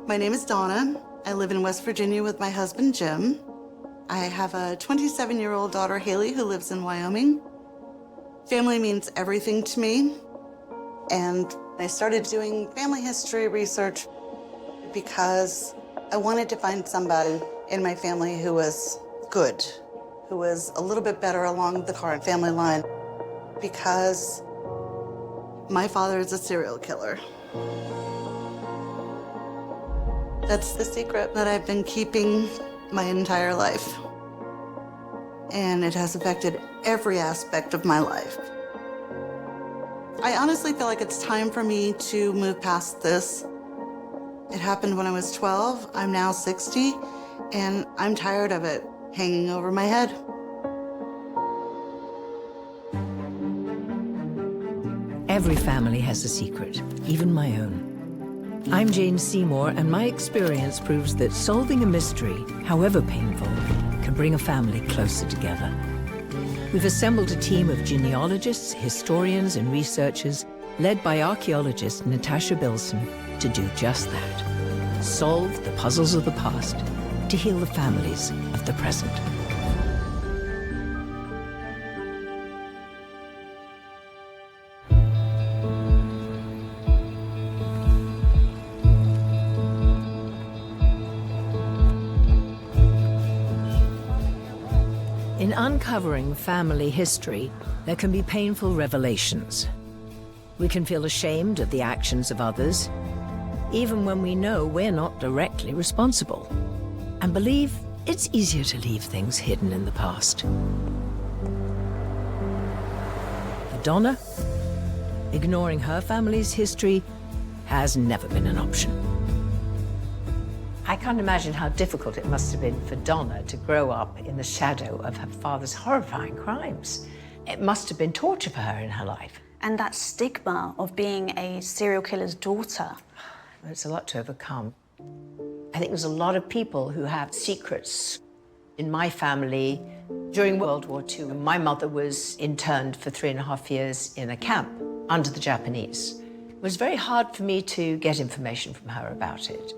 My name is Donna. I live in West Virginia with my husband, Jim. I have a 27-year-old daughter, Haley, who lives in Wyoming. Family means everything to me. And I started doing family history research because I wanted to find somebody in my family who was good, who was a little bit better along the current family line, because my father is a serial killer. That's the secret that I've been keeping my entire life. And it has affected every aspect of my life. I honestly feel like it's time for me to move past this. It happened when I was 12. I'm now 60, and I'm tired of it hanging over my head. Every family has a secret, even my own. I'm Jane Seymour, and my experience proves that solving a mystery, however painful, can bring a family closer together. We've assembled a team of genealogists, historians, and researchers led by archaeologist Natasha Bilson to do just that. Solve the puzzles of the past to heal the families of the present. In uncovering family history, there can be painful revelations. We can feel ashamed of the actions of others, even when we know we're not directly responsible, and believe it's easier to leave things hidden in the past. For Donna, ignoring her family's history has never been an option. I can't imagine how difficult it must have been for Donna to grow up in the shadow of her father's horrifying crimes. It must have been torture for her in her life. And that stigma of being a serial killer's daughter. It's a lot to overcome. I think there's a lot of people who have secrets. In my family, during World War II, my mother was interned for 3.5 years in a camp under the Japanese. It was very hard for me to get information from her about it.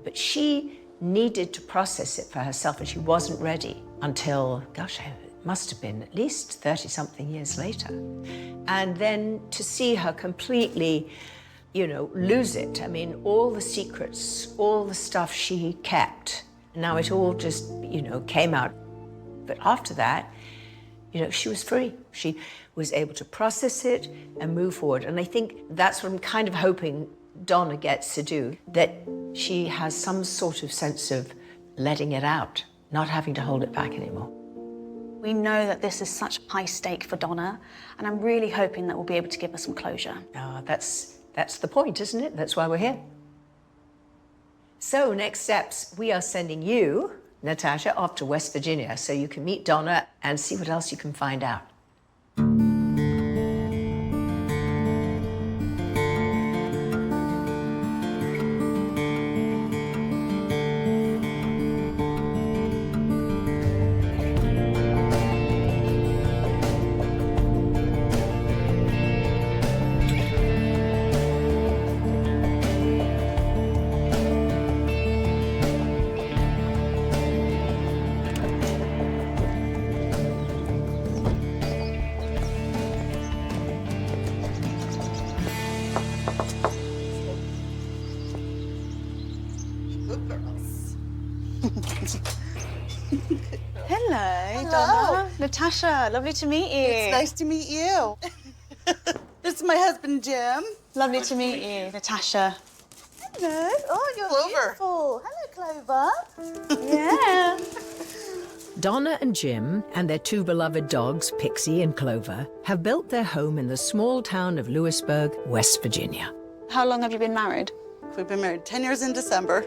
But she needed to process it for herself, and she wasn't ready until, gosh, it must have been at least 30-something years later. And then to see her completely, lose it. I mean, all the secrets, all the stuff she kept, now it all just, came out. But after that, she was free. She was able to process it and move forward. And I think that's what I'm kind of hoping Donna gets to do, that she has some sort of sense of letting it out, not having to hold it back anymore. We know that this is such high stake for Donna, and I'm really hoping that we'll be able to give her some closure. That's the point, isn't it? That's why we're here. So next steps, we are sending you, Natasha, off to West Virginia so you can meet Donna and see what else you can find out. Hello, Donna. Natasha, lovely to meet you. It's nice to meet you. This is my husband, Jim. Lovely to meet you, Natasha. Hello. Oh, you're Clover. beautiful. Hello, Clover. Yeah. Donna and Jim and their two beloved dogs, Pixie and Clover, have built their home in the small town of Lewisburg, West Virginia. How long have you been married? We've been married 10 years in December.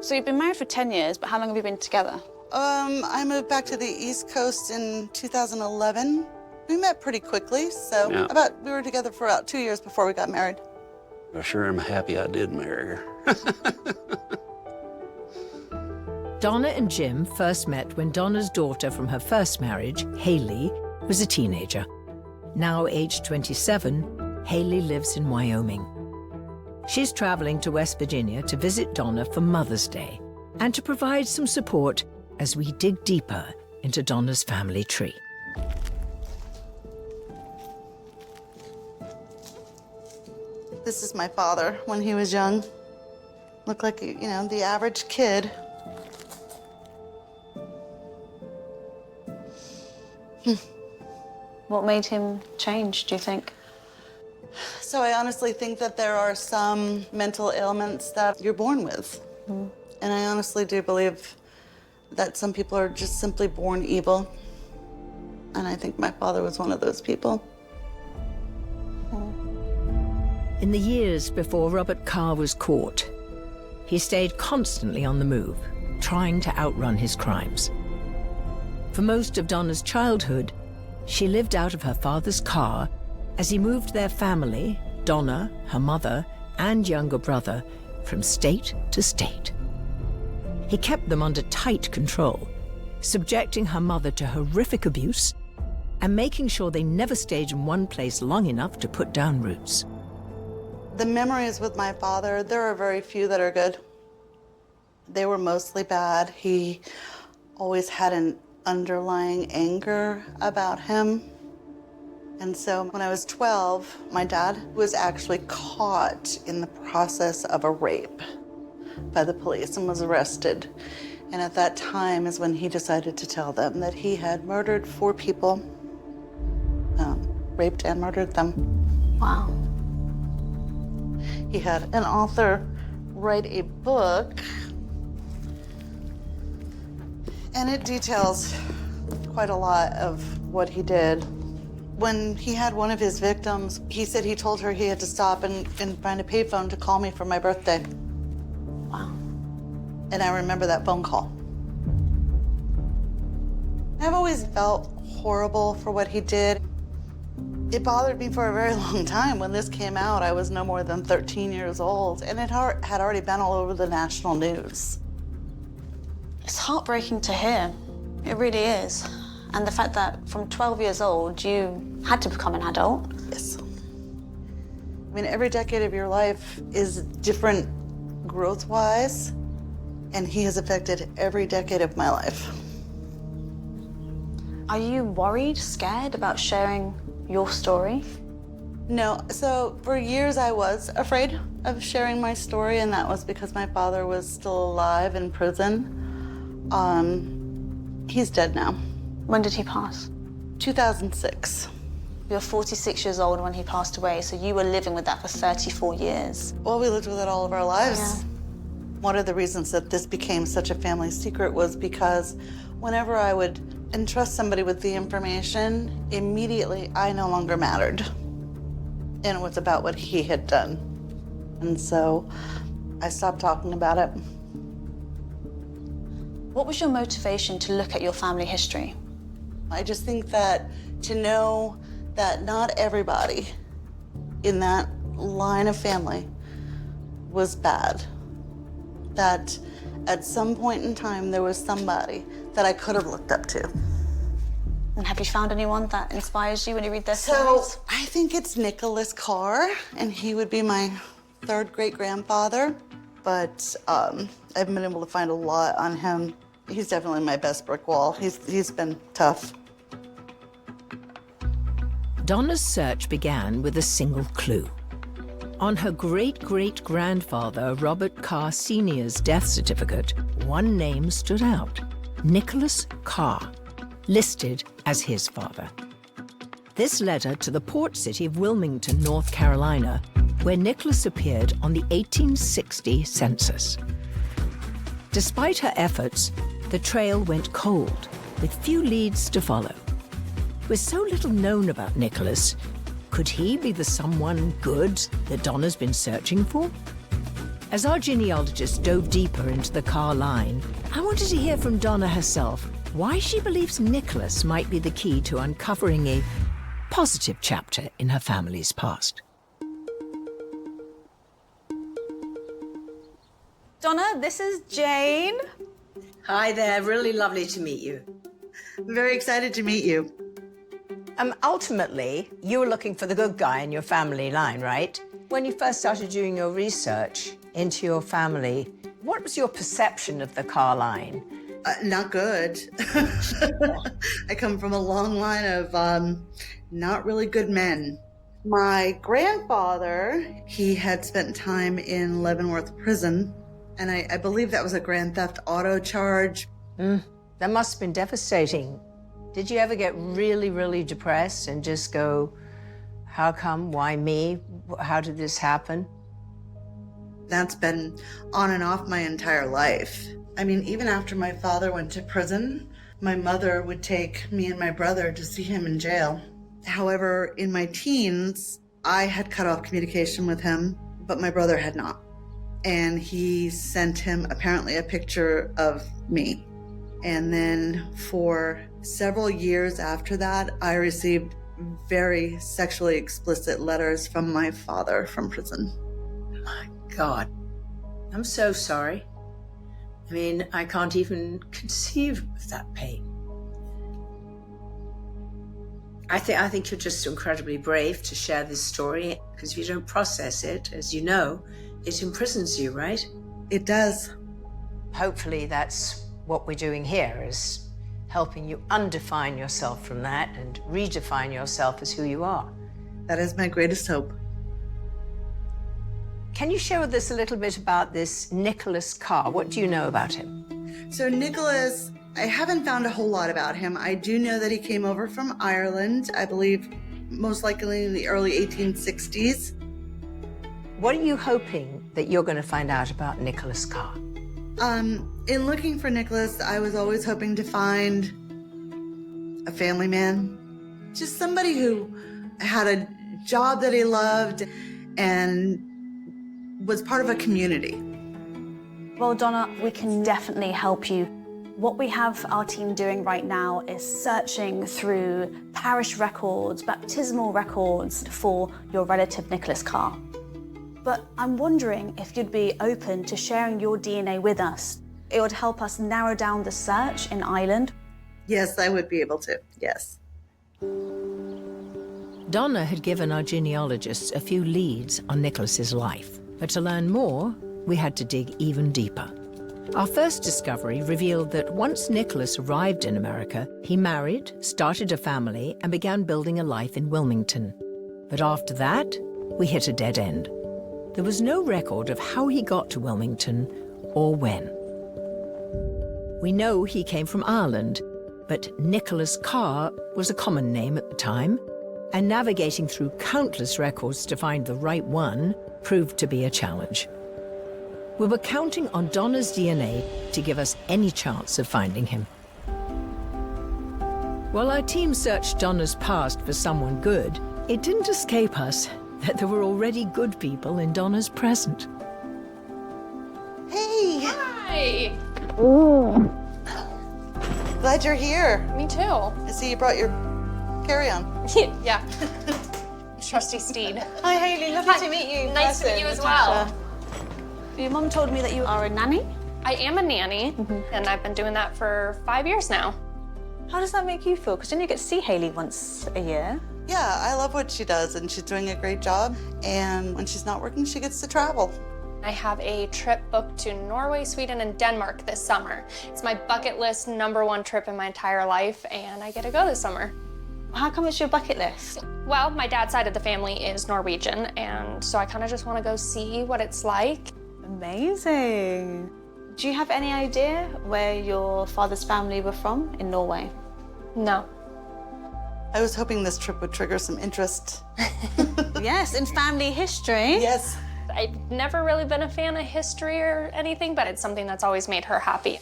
So you've been married for 10 years, but how long have you been together? I moved back to the East Coast in 2011. We met pretty quickly, so we were together for about 2 years before we got married. I sure am happy I did marry her. Donna and Jim first met when Donna's daughter from her first marriage, Haley, was a teenager. Now aged 27, Haley lives in Wyoming. She's traveling to West Virginia to visit Donna for Mother's Day and to provide some support as we dig deeper into Donna's family tree. This is my father when he was young. Looked like, you know, the average kid. What made him change, do you think? So I honestly think that there are some mental ailments that you're born with. And I honestly do believe that some people are just simply born evil. And I think my father was one of those people. In the years before Robert Carr was caught, he stayed constantly on the move, trying to outrun his crimes. For most of Donna's childhood, she lived out of her father's car as he moved their family, Donna, her mother, and younger brother, from state to state. He kept them under tight control, subjecting her mother to horrific abuse and making sure they never stayed in one place long enough to put down roots. The memories with my father, there are very few that are good. They were mostly bad. He always had an underlying anger about him. And so when I was 12, my dad was actually caught in the process of a rape by the police and was arrested. And at that time is when he decided to tell them that he had murdered 4 people, raped and murdered them. Wow. He had an author write a book, and it details quite a lot of what he did. When he had one of his victims, he said he told her he had to stop and find a payphone to call me for my birthday. Wow. And I remember that phone call. I've always felt horrible for what he did. It bothered me for a very long time. When this came out, I was no more than 13 years old, and it had already been all over the national news. It's heartbreaking to hear. It really is. And the fact that from 12 years old, you had to become an adult. Yes. I mean, every decade of your life is different growth-wise, and he has affected every decade of my life. Are you worried, scared about sharing your story? No, so for years I was afraid of sharing my story, and that was because my father was still alive in prison. He's dead now. When did he pass? 2006. You were 46 years old when he passed away, so you were living with that for 34 years. Well, we lived with it all of our lives. Yeah. One of the reasons that this became such a family secret was because whenever I would entrust somebody with the information, immediately I no longer mattered. And it was about what he had done. And so I stopped talking about it. What was your motivation to look at your family history? I just think that to know that not everybody in that line of family was bad, that at some point in time there was somebody that I could have looked up to. And have you found anyone that inspires you when you read their So stories? I think it's Nicholas Carr, and he would be my 3rd great-grandfather, but I haven't been able to find a lot on him. He's definitely my best brick wall. He's been tough. Donna's search began with a single clue. On her great-great-grandfather, Robert Carr Sr.'s death certificate, one name stood out: Nicholas Carr, listed as his father. This led her to the port city of Wilmington, North Carolina, where Nicholas appeared on the 1860 census. Despite her efforts, the trail went cold, with few leads to follow. With so little known about Nicholas, could he be the someone good that Donna's been searching for? As our genealogist dove deeper into the Carr line, I wanted to hear from Donna herself why she believes Nicholas might be the key to uncovering a positive chapter in her family's past. Donna, this is Jane. Hi there, really lovely to meet you. I'm very excited to meet you. Ultimately, you were looking for the good guy in your family line, right? When you first started doing your research into your family, what was your perception of the Carr line? Not good. I come from a long line of not really good men. My grandfather, he had spent time in Leavenworth prison, and I believe that was a grand theft auto charge. That must have been devastating. Did you ever get really, really depressed and just go, how come, why me? How did this happen? That's been on and off my entire life. I mean, even after my father went to prison, my mother would take me and my brother to see him in jail. However, in my teens, I had cut off communication with him, but my brother had not. And he sent him apparently a picture of me. And then for several years after that, I received very sexually explicit letters from my father from prison. My God, I'm so sorry. I mean, I can't even conceive of that pain. I think you're just incredibly brave to share this story, because if you don't process it, as you know, it imprisons you, right? It does. Hopefully that's what we're doing here, is helping you undefine yourself from that and redefine yourself as who you are. That is my greatest hope. Can you share with us a little bit about this Nicholas Carr? What do you know about him? So Nicholas, I haven't found a whole lot about him. I do know that he came over from Ireland, I believe most likely in the early 1860s. What are you hoping that you're going to find out about Nicholas Carr? In looking for Nicholas, I was always hoping to find a family man. Just somebody who had a job that he loved and was part of a community. Well, Donna, we can definitely help you. What we have our team doing right now is searching through parish records, baptismal records for your relative Nicholas Carr. But I'm wondering if you'd be open to sharing your DNA with us. It would help us narrow down the search in Ireland. Yes, I would be able to, yes. Donna had given our genealogists a few leads on Nicholas's life, but to learn more, we had to dig even deeper. Our first discovery revealed that once Nicholas arrived in America, he married, started a family, and began building a life in Wilmington. But after that, we hit a dead end. There was no record of how he got to Wilmington or when. We know he came from Ireland, but Nicholas Carr was a common name at the time, and navigating through countless records to find the right one proved to be a challenge. We were counting on Donna's DNA to give us any chance of finding him. While our team searched Donna's past for someone good, it didn't escape us that there were already good people in Donna's present. Hey! Hi. Glad you're here. Me too. I see you brought your carry-on. Yeah. Trusty Steed. Hi, Hayley. Lovely to meet you. Nice to meet you as well. Your mum told me that you are a nanny. I am a nanny, and I've been doing that for 5 years now. How does that make you feel? Because don't you get to see Hayley once a year? Yeah, I love what she does, and she's doing a great job. And when she's not working, she gets to travel. I have a trip booked to Norway, Sweden, and Denmark this summer. It's my bucket list #1 trip in my entire life, and I get to go this summer. How come it's your bucket list? Well, my dad's side of the family is Norwegian, and so I kind of just want to go see what it's like. Amazing. Do you have any idea where your father's family were from in Norway? No. I was hoping this trip would trigger some interest. Yes, in family history. Yes. I've never really been a fan of history or anything, but it's something that's always made her happy.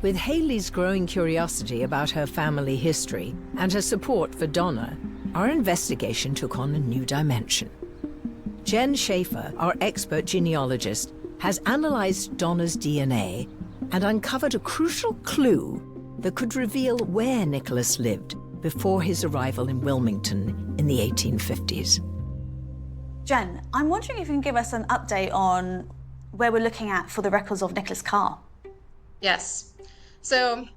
With Hayley's growing curiosity about her family history and her support for Donna, our investigation took on a new dimension. Jen Schaefer, our expert genealogist, has analyzed Donna's DNA and uncovered a crucial clue that could reveal where Nicholas lived before his arrival in Wilmington in the 1850s. Jen, I'm wondering if you can give us an update on where we're looking at for the records of Nicholas Carr. Yes. So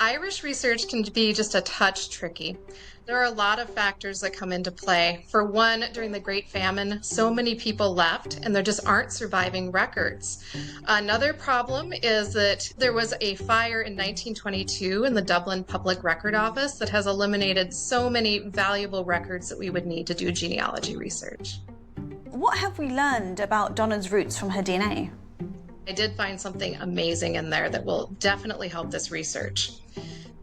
Irish research can be just a touch tricky. There are a lot of factors that come into play. For one, during the Great Famine, so many people left and there just aren't surviving records. Another problem is that there was a fire in 1922 in the Dublin Public Record Office that has eliminated so many valuable records that we would need to do genealogy research. What have we learned about Donna's roots from her DNA? I did find something amazing in there that will definitely help this research.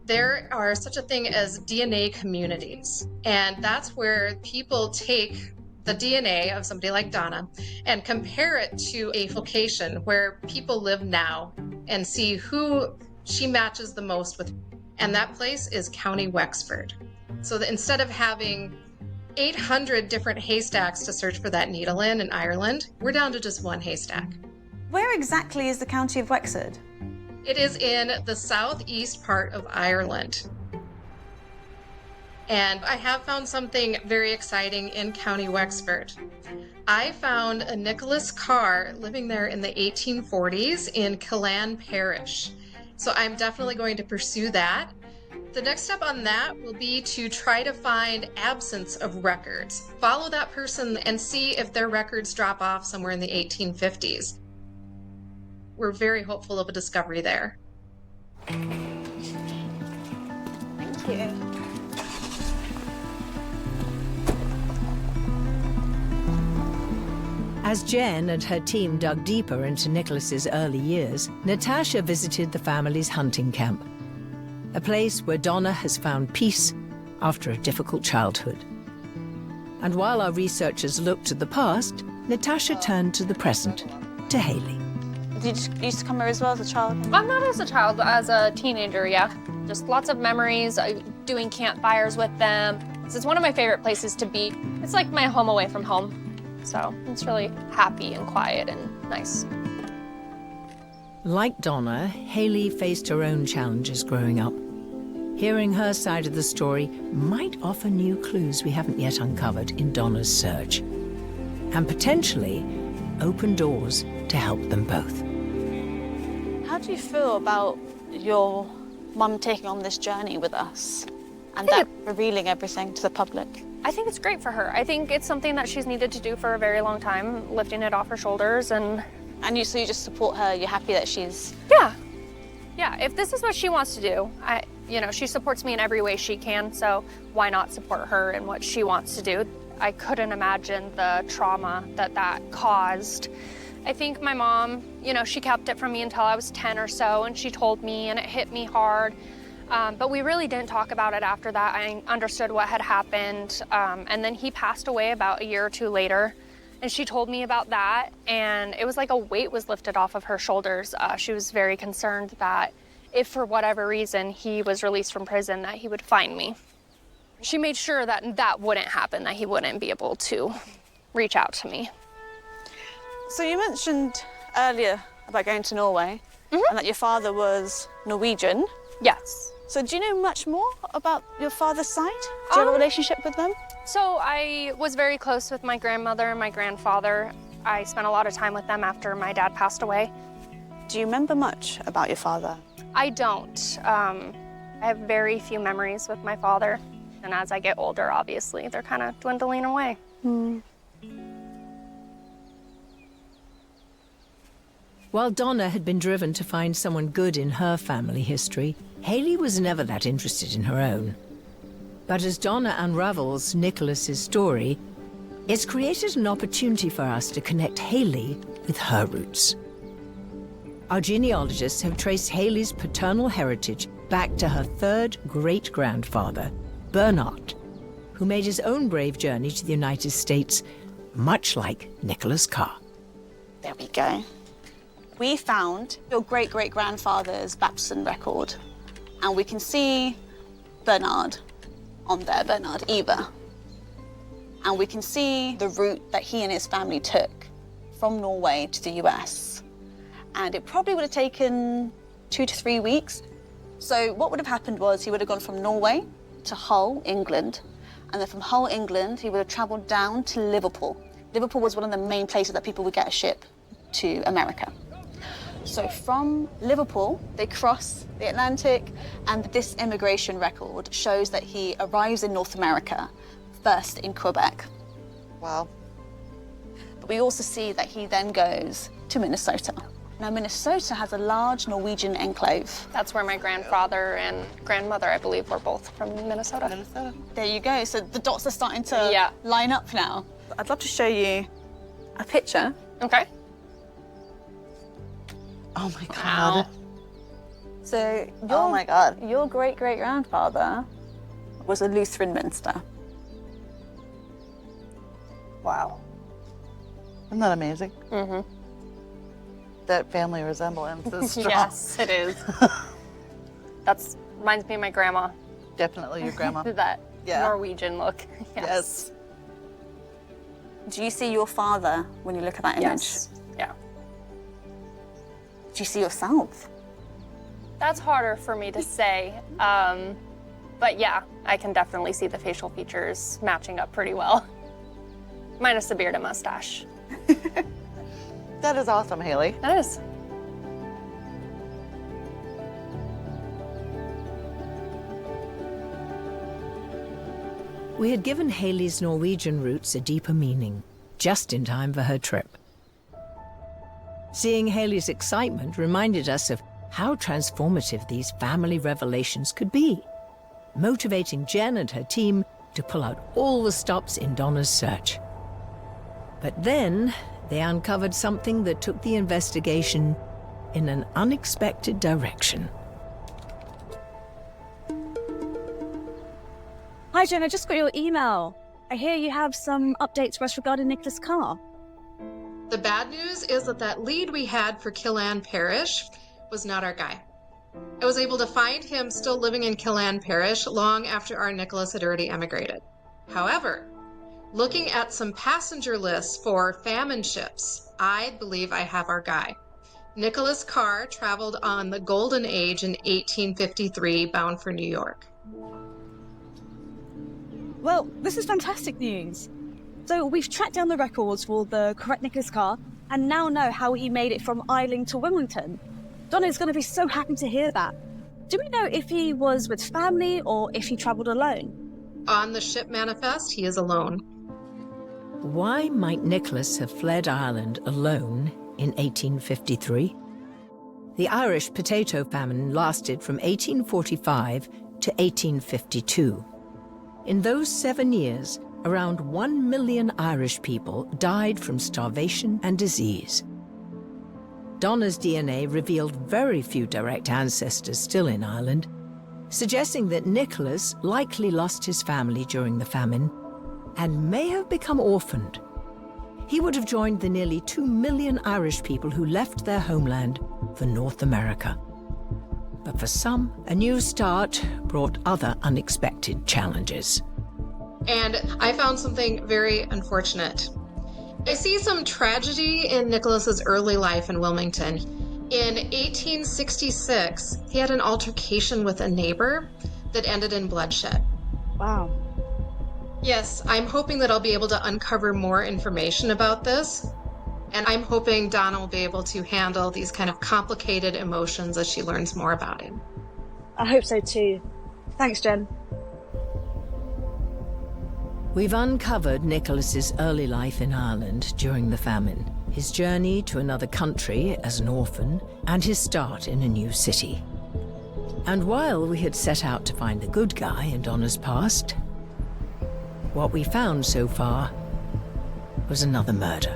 There are such a thing as DNA communities, and that's where people take the DNA of somebody like Donna and compare it to a location where people live now and see who she matches the most with. And that place is County Wexford. So that instead of having 800 different haystacks to search for that needle in Ireland, we're down to just one haystack. Where exactly is the county of Wexford? It is in the southeast part of Ireland. And I have found something very exciting in County Wexford. I found a Nicholas Carr living there in the 1840s in Killan Parish. So I'm definitely going to pursue that. The next step on that will be to try to find absence of records. Follow that person and see if their records drop off somewhere in the 1850s. We're very hopeful of a discovery there. Thank you. As Jen and her team dug deeper into Nicholas's early years, Natasha visited the family's hunting camp, a place where Donna has found peace after a difficult childhood. And while our researchers looked to the past, Natasha turned to the present, to Hayley. Did you used to come here as well as a child? I'm not as a child, as a teenager, yeah. Just lots of memories, doing campfires with them. It's one of my favorite places to be. It's like my home away from home. So it's really happy and quiet and nice. Like Donna, Hayley faced her own challenges growing up. Hearing her side of the story might offer new clues we haven't yet uncovered in Donna's search, and potentially open doors to help them both. How do you feel about your mum taking on this journey with us and that revealing everything to the public? I think it's great for her. I think it's something that she's needed to do for a very long time, lifting it off her shoulders. And so you just support her, you're happy that she's... Yeah, if this is what she wants to do, she supports me in every way she can, so why not support her in what she wants to do? I couldn't imagine the trauma that caused. I think my mom, she kept it from me until I was 10 or so, and she told me, and it hit me hard. But we really didn't talk about it after that. I understood what had happened, and then he passed away about a year or two later, and she told me about that, and it was like a weight was lifted off of her shoulders. She was very concerned that if for whatever reason he was released from prison, that he would find me. She made sure that that wouldn't happen, that he wouldn't be able to reach out to me. So you mentioned earlier about going to Norway, and that your father was Norwegian. Yes. So do you know much more about your father's side? Do you have a relationship with them? So I was very close with my grandmother and my grandfather. I spent a lot of time with them after my dad passed away. Do you remember much about your father? I don't. I have very few memories with my father. And as I get older, obviously, they're kind of dwindling away. While Donna had been driven to find someone good in her family history, Hayley was never that interested in her own. But as Donna unravels Nicholas's story, it's created an opportunity for us to connect Hayley with her roots. Our genealogists have traced Hayley's paternal heritage back to her third great-grandfather, Bernard, who made his own brave journey to the United States, much like Nicholas Carr. There we go. We found your great-great-grandfather's baptism record, and we can see Bernard on there, Bernard Eber. And we can see the route that he and his family took from Norway to the US. And it probably would have taken 2 to 3 weeks. So what would have happened was he would have gone from Norway to Hull, England, and then from Hull, England, he would have traveled down to Liverpool. Liverpool was one of the main places that people would get a ship to America. So from Liverpool, they cross the Atlantic, and this immigration record shows that he arrives in North America, first in Quebec. Wow. But we also see that he then goes to Minnesota. Now, Minnesota has a large Norwegian enclave. That's where my grandfather and grandmother, I believe, were both from Minnesota. Minnesota. There you go. So the dots are starting to line up now. I'd love to show you a picture. Okay. Oh my God. Wow. So Oh my God. your great-great-grandfather was a Lutheran minister. Wow. Isn't that amazing? Mm-hmm. That family resemblance is strong. Yes, it is. That's reminds me of my grandma. Definitely your grandma. That Yeah. Norwegian look. Yes. Do you see your father when you look at that image? Yes. Yeah. Do you see yourself? That's harder for me to say. But yeah, I can definitely see the facial features matching up pretty well. Minus the beard and mustache. That is awesome, Haley. That is. We had given Haley's Norwegian roots a deeper meaning, just in time for her trip. Seeing Haley's excitement reminded us of how transformative these family revelations could be, motivating Jen and her team to pull out all the stops in Donna's search. But then they uncovered something that took the investigation in an unexpected direction. Hi, Jen, I just got your email. I hear you have some updates for us regarding Nicholas Carr. The bad news is that lead we had for Killann Parish was not our guy. I was able to find him still living in Killann Parish long after our Nicholas had already emigrated. However, looking at some passenger lists for famine ships, I believe I have our guy. Nicholas Carr traveled on the Golden Age in 1853, bound for New York. Well, this is fantastic news. So we've tracked down the records for the correct Nicholas Carr and now know how he made it from Eiling to Wilmington. Donna's going to be so happy to hear that. Do we know if he was with family or if he traveled alone? On the ship manifest, he is alone. Why might Nicholas have fled Ireland alone in 1853? The Irish potato famine lasted from 1845 to 1852. In those 7 years, around 1 million Irish people died from starvation and disease. Donna's DNA revealed very few direct ancestors still in Ireland, suggesting that Nicholas likely lost his family during the famine and may have become orphaned. He would have joined the nearly 2 million Irish people who left their homeland for North America. But for some, a new start brought other unexpected challenges. And I found something very unfortunate. I see some tragedy in Nicholas's early life in Wilmington. In 1866, he had an altercation with a neighbor that ended in bloodshed. Wow. Yes, I'm hoping that I'll be able to uncover more information about this. And I'm hoping Donna will be able to handle these kind of complicated emotions as she learns more about him. I hope so too. Thanks, Jen. We've uncovered Nicholas's early life in Ireland during the famine, his journey to another country as an orphan, and his start in a new city. And while we had set out to find the good guy in Donna's past, what we found so far was another murder.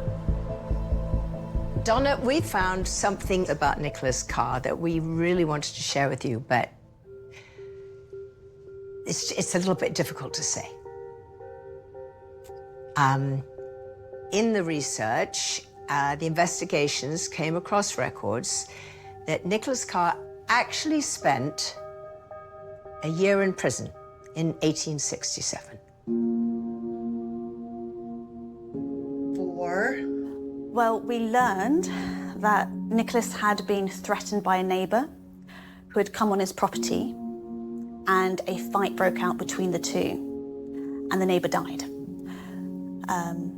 Donna, we found something about Nicholas Carr that we really wanted to share with you, but it's a little bit difficult to say. In the research, the investigations came across records that Nicholas Carr actually spent a year in prison in 1867. For? Well, we learned that Nicholas had been threatened by a neighbour who had come on his property, and a fight broke out between the two, and the neighbour died.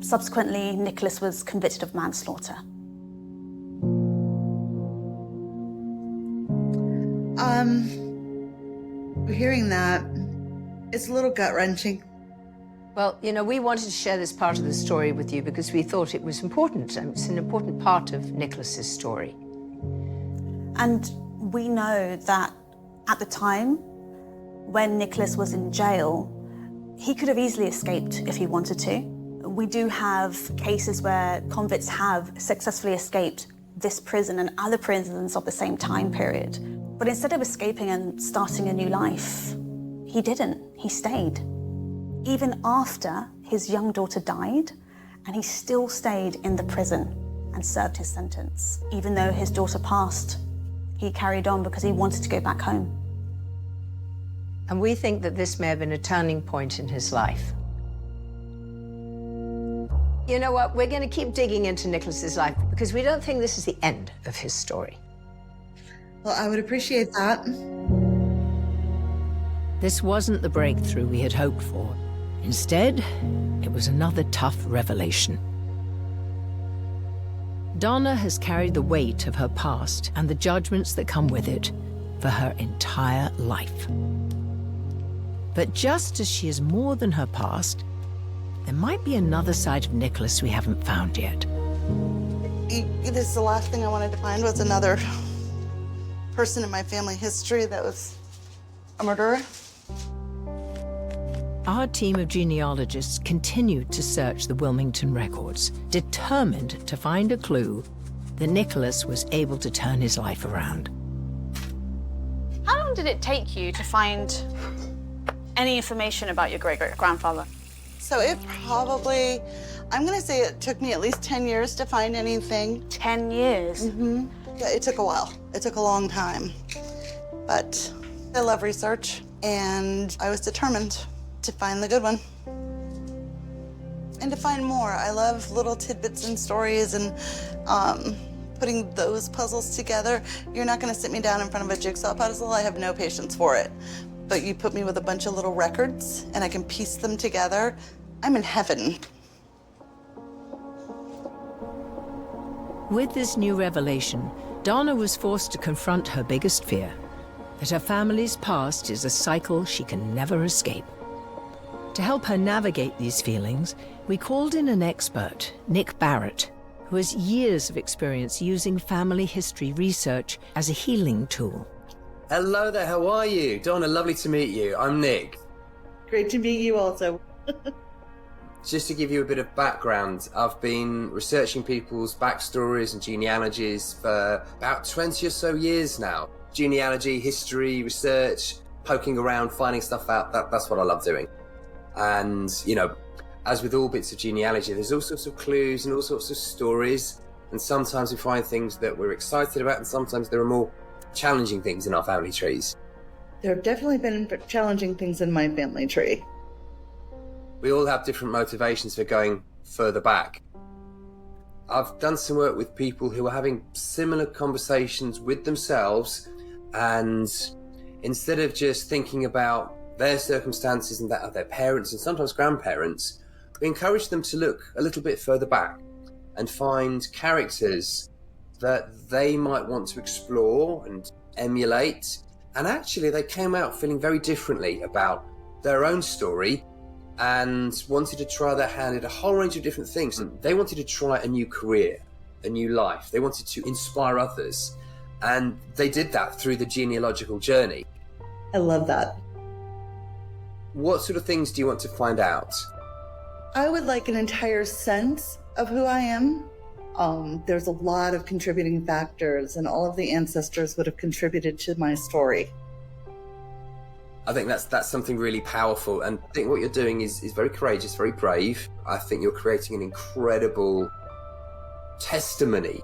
Subsequently, Nicholas was convicted of manslaughter. Hearing that, it's a little gut-wrenching. Well, you know, we wanted to share this part of the story with you because we thought it was important, and it's an important part of Nicholas's story. And we know that at the time, when Nicholas was in jail, he could have easily escaped if he wanted to. We do have cases where convicts have successfully escaped this prison and other prisons of the same time period. But instead of escaping and starting a new life, he didn't. He stayed. Even after his young daughter died, and he still stayed in the prison and served his sentence. Even though his daughter passed, he carried on because he wanted to go back home. And we think that this may have been a turning point in his life. You know what? We're going to keep digging into Nicholas's life because we don't think this is the end of his story. Well, I would appreciate that. This wasn't the breakthrough we had hoped for. Instead, it was another tough revelation. Donna has carried the weight of her past and the judgments that come with it for her entire life. But just as she is more than her past, there might be another side of Nicholas we haven't found yet. This is the last thing I wanted to find was another person in my family history that was a murderer. Our team of genealogists continued to search the Wilmington records, determined to find a clue that Nicholas was able to turn his life around. How long did it take you to find any information about your great-great-grandfather? So it probably, I'm gonna say it took me at least 10 years to find anything. 10 years? Mm-hmm. Yeah, it took a while. It took a long time. But I love research, and I was determined to find the good one. And to find more. I love little tidbits and stories and putting those puzzles together. You're not gonna sit me down in front of a jigsaw puzzle. I have no patience for it. But you put me with a bunch of little records and I can piece them together. I'm in heaven. With this new revelation, Donna was forced to confront her biggest fear, that her family's past is a cycle she can never escape. To help her navigate these feelings, we called in an expert, Nick Barrett, who has years of experience using family history research as a healing tool. Hello there, how are you? Donna, lovely to meet you. I'm Nick. Great to meet you also. Just to give you a bit of background, I've been researching people's backstories and genealogies for about 20 or so years now. Genealogy, history, research, poking around, finding stuff out, that's what I love doing. And, you know, as with all bits of genealogy, there's all sorts of clues and all sorts of stories. And sometimes we find things that we're excited about, and sometimes there are more challenging things in our family trees. There have definitely been challenging things in my family tree. We all have different motivations for going further back. I've done some work with people who are having similar conversations with themselves, and instead of just thinking about their circumstances and that of their parents and sometimes grandparents, we encourage them to look a little bit further back and find characters that they might want to explore and emulate. And actually they came out feeling very differently about their own story and wanted to try their hand at a whole range of different things. They wanted to try a new career, a new life. They wanted to inspire others. And they did that through the genealogical journey. I love that. What sort of things do you want to find out? I would like an entire sense of who I am. There's a lot of contributing factors, and all of the ancestors would have contributed to my story. I think that's something really powerful, and I think what you're doing is very courageous, very brave. I think you're creating an incredible testimony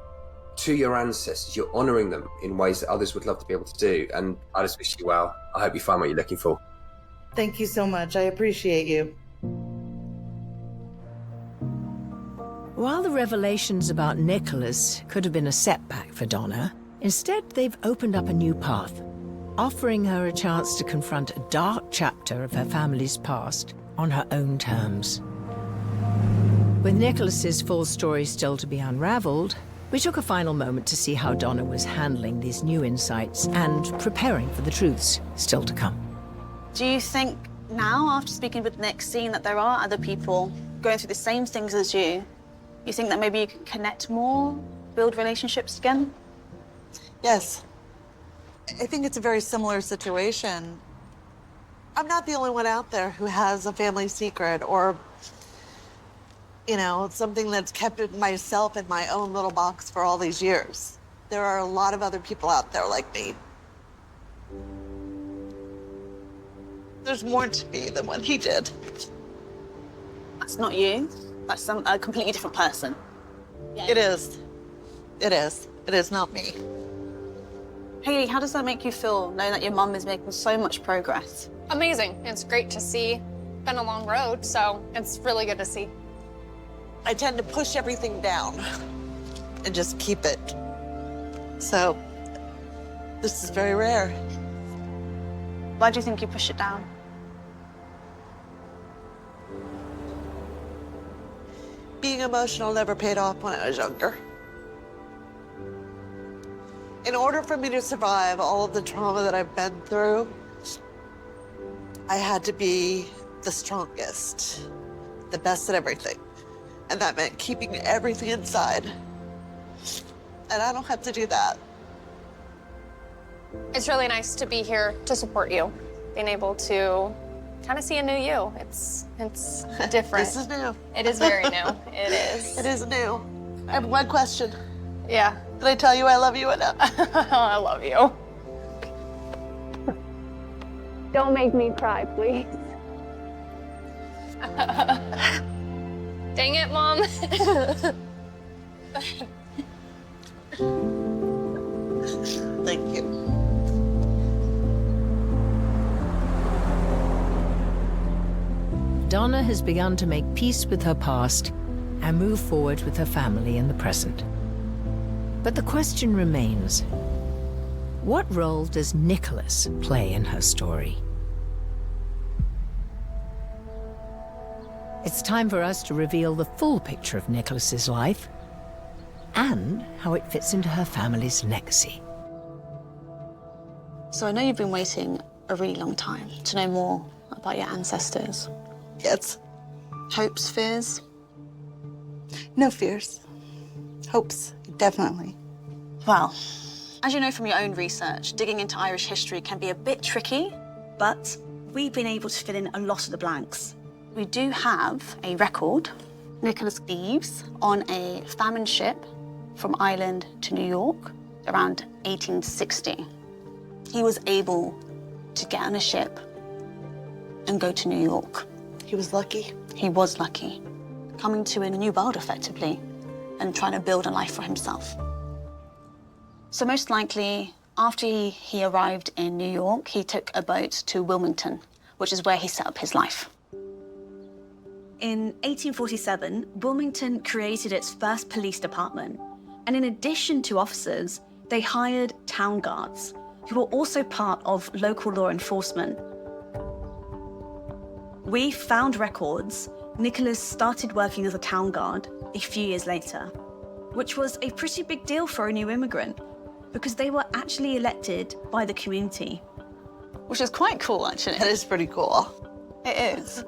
to your ancestors. You're honouring them in ways that others would love to be able to do, and I just wish you well. I hope you find what you're looking for. Thank you so much. I appreciate you. While the revelations about Nicholas could have been a setback for Donna, instead they've opened up a new path, offering her a chance to confront a dark chapter of her family's past on her own terms. With Nicholas's full story still to be unraveled, We took a final moment to see how Donna was handling these new insights and preparing for the truths still to come. Do you think now, after speaking with Nick, seeing that there are other people going through the same things as you think that maybe you can connect more, build relationships again? Yes. I think it's a very similar situation. I'm not the only one out there who has a family secret or, you know, something that's kept it myself in my own little box for all these years. There are a lot of other people out there like me. There's more to me than what he did. That's not you. That's a completely different person. Yeah. It is. It is. It is not me. Hayley, how does that make you feel, knowing that your mum is making so much progress? Amazing. It's great to see. Been a long road, so it's really good to see. I tend to push everything down and just keep it. So, this is very rare. Why do you think you push it down? Being emotional never paid off when I was younger. In order for me to survive all of the trauma that I've been through, I had to be the strongest, the best at everything. And that meant keeping everything inside. And I don't have to do that. It's really nice to be here to support you, being able to kind of see a new you. It's different. This is new. It is very new. It is. It is new. I have one question. Yeah. Did I tell you I love you enough? I love you. Don't make me cry, please. Dang it, Mom. Thank you. Donna has begun to make peace with her past and move forward with her family in the present. But the question remains, what role does Nicholas play in her story? It's time for us to reveal the full picture of Nicholas's life and how it fits into her family's legacy. So I know you've been waiting a really long time to know more about your ancestors. Yes. Hopes, fears? No fears. Hopes, definitely. Well, as you know from your own research, digging into Irish history can be a bit tricky, but we've been able to fill in a lot of the blanks. We do have a record. Nicholas leaves on a famine ship from Ireland to New York around 1860. He was able to get on a ship and go to New York. He was lucky. He was lucky, coming to a new world effectively and trying to build a life for himself. So most likely, after he arrived in New York, he took a boat to Wilmington, which is where he set up his life. In 1847, Wilmington created its first police department. And in addition to officers, they hired town guards, who were also part of local law enforcement. We found records. Nicholas started working as a town guard a few years later, which was a pretty big deal for a new immigrant because they were actually elected by the community, which is quite cool, actually. That is pretty cool. It is.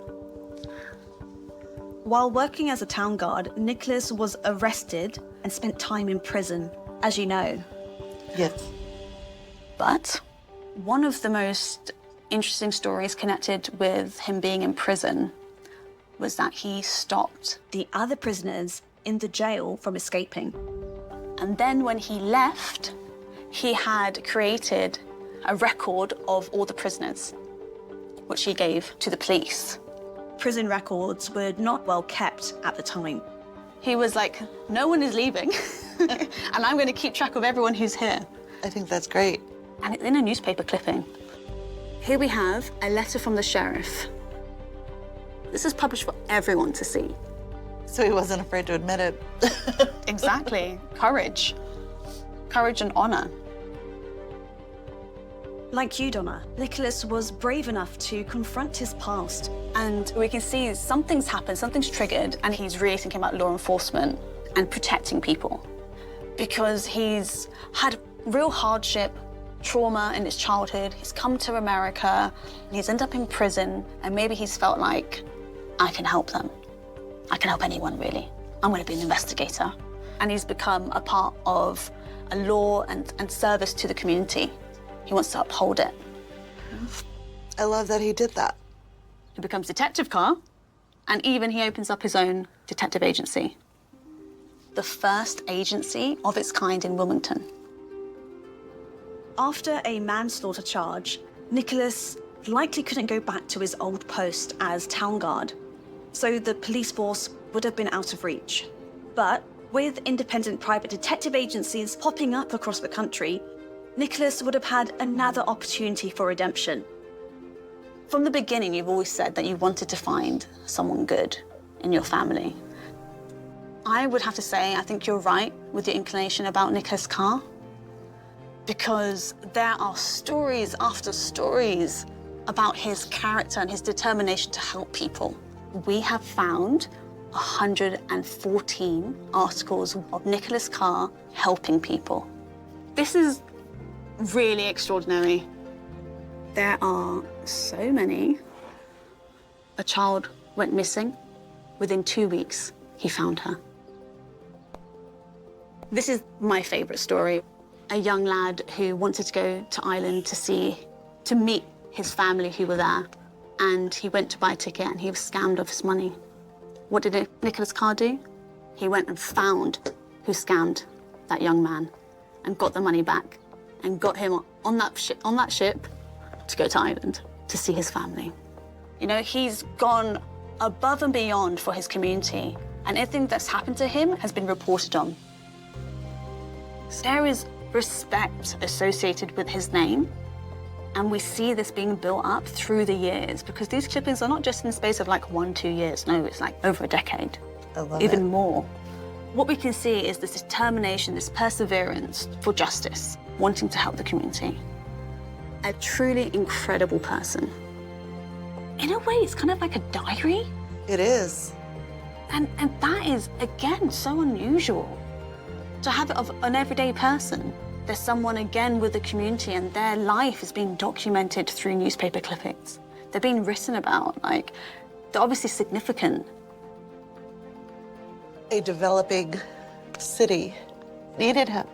While working as a town guard, Nicholas was arrested and spent time in prison, as you know. Yes. But one of the most interesting stories connected with him being in prison was that he stopped the other prisoners in the jail from escaping. And then when he left, he had created a record of all the prisoners, which he gave to the police. Prison records were not well kept at the time. He was like, no one is leaving, and I'm going to keep track of everyone who's here. I think that's great. And it's in a newspaper clipping. Here we have a letter from the sheriff. This is published for everyone to see. So he wasn't afraid to admit it. Exactly. Courage. Courage and honor. Like you, Donna, Nicholas was brave enough to confront his past. And we can see something's happened, something's triggered, and he's really thinking about law enforcement and protecting people. because he's had real hardship, trauma in his childhood. He's come to America, he's ended up in prison, and maybe he's felt like, I can help them. I can help anyone, really. I'm going to be an investigator. And he's become a part of a law and service to the community. He wants to uphold it. I love that he did that. He becomes Detective Carr, and even he opens up his own detective agency. The first agency of its kind in Wilmington. After a manslaughter charge, Nicholas likely couldn't go back to his old post as town guard, so the police force would have been out of reach. But with independent private detective agencies popping up across the country, Nicholas would have had another opportunity for redemption. From the beginning, you've always said that you wanted to find someone good in your family. I would have to say, I think you're right with your inclination about Nicholas Carr, because there are stories after stories about his character and his determination to help people. We have found 114 articles of Nicholas Carr helping people. This is really extraordinary. There are so many. A child went missing. Within 2 weeks, he found her. This is my favorite story. A young lad who wanted to go to Ireland to meet his family who were there. And he went to buy a ticket and he was scammed of his money. What did Nicholas Carr do? He went and found who scammed that young man and got the money back and got him on that ship to go to Ireland to see his family. You know, he's gone above and beyond for his community, and everything that's happened to him has been reported on. There is respect associated with his name, and we see this being built up through the years, because these clippings are not just in the space of like 1-2 years. No, it's like over a decade, even more. What we can see is this determination, this perseverance for justice, wanting to help the community. A truly incredible person. In a way, it's kind of like a diary. It is. And that is, again, so unusual. To have it of an everyday person. There's someone, again, with the community, and their life is being documented through newspaper clippings. They're being written about, like, they're obviously significant. A developing city needed him.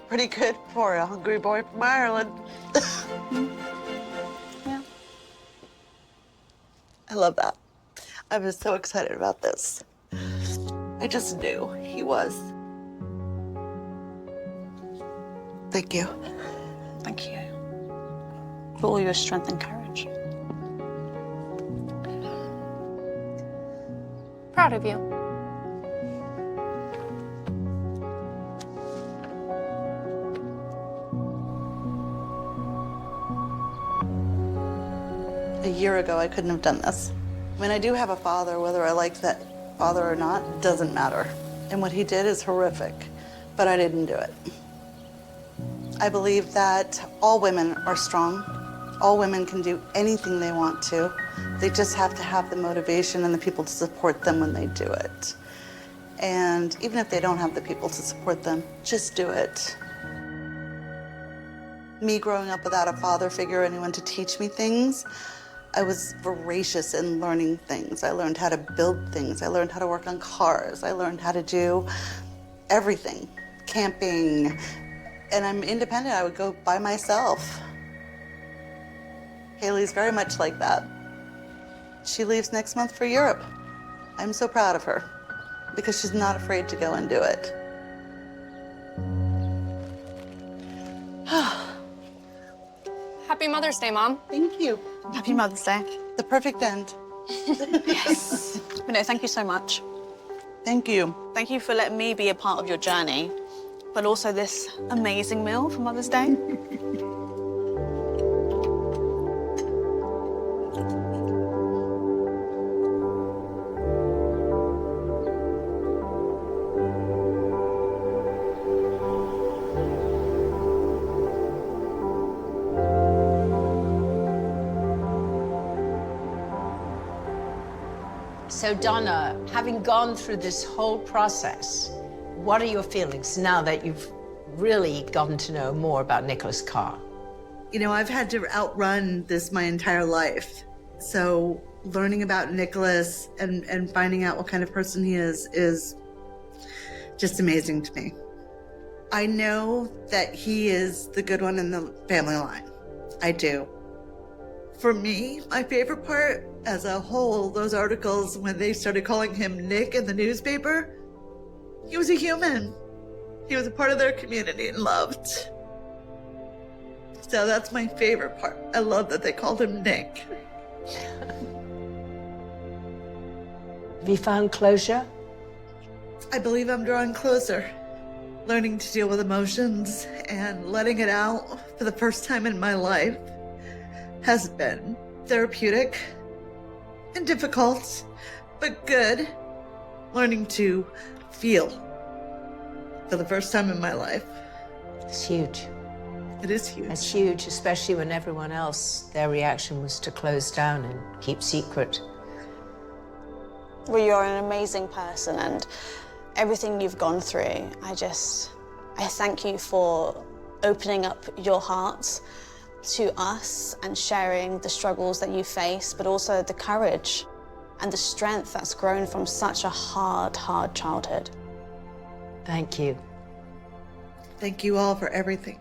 Pretty good for a hungry boy from Ireland. Yeah. I love that. I was so excited about this. I just knew he was. Thank you. Thank you for all your strength and courage. Proud of you. A year ago, I couldn't have done this. I mean, I do have a father, whether I like that father or not, doesn't matter. And what he did is horrific, but I didn't do it. I believe that all women are strong. All women can do anything they want to. They just have to have the motivation and the people to support them when they do it. And even if they don't have the people to support them, just do it. Me growing up without a father figure, anyone to teach me things, I was voracious in learning things. I learned how to build things. I learned how to work on cars. I learned how to do everything, camping. And I'm independent. I would go by myself. Haley's very much like that. She leaves next month for Europe. I'm so proud of her because she's not afraid to go and do it. Happy Mother's Day, Mom. Thank you. Happy Mother's Day. The perfect end. Yes. But no, thank you so much. Thank you. Thank you for letting me be a part of your journey, but also this amazing meal for Mother's Day. So Donna, having gone through this whole process, What are your feelings now that you've really gotten to know more about Nicholas Carr? You know, I've had to outrun this my entire life. So learning about Nicholas and finding out what kind of person he is just amazing to me. I know that he is the good one in the family line. I do. For me, my favorite part as a whole, those articles when they started calling him Nick in the newspaper, he was a human. He was a part of their community and loved. So that's my favorite part. I love that they called him Nick. Have you found closure? I believe I'm drawing closer. Learning to deal with emotions and letting it out for the first time in my life has been therapeutic and difficult, but good. Learning to feel for the first time in my life. It's huge. It is huge. It's huge, especially when everyone else, their reaction was to close down and keep secret. Well, you're an amazing person, and everything you've gone through, I thank you for opening up your heart to us and sharing the struggles that you face, but also the courage and the strength that's grown from such a hard childhood. Thank you. Thank you all for everything.